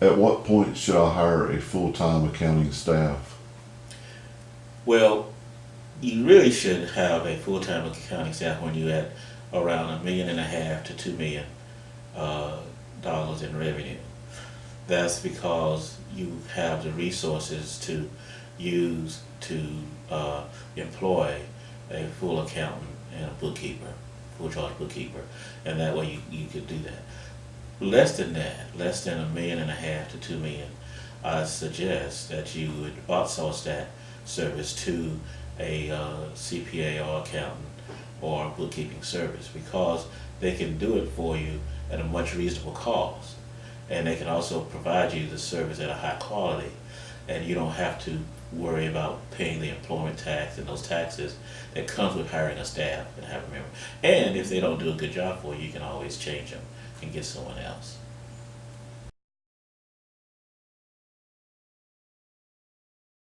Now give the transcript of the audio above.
At what point should I hire a full-time accounting staff? Well, you really should have a full-time accounting staff when you're at around $1.5 million to $2 million dollars in revenue. That's because you have the resources to use to employ a full accountant and a bookkeeper, full charge bookkeeper, and that way you could do that. Less than that, less than $1.5 million to $2 million, I suggest that you would outsource that service to a CPA or accountant or a bookkeeping service, because they can do it for you at a much reasonable cost, and they can also provide you the service at a high quality, and you don't have to worry about paying the employment tax and those taxes that comes with hiring a staff and having a member. And if they don't do a good job for you, you can always change them and get someone else.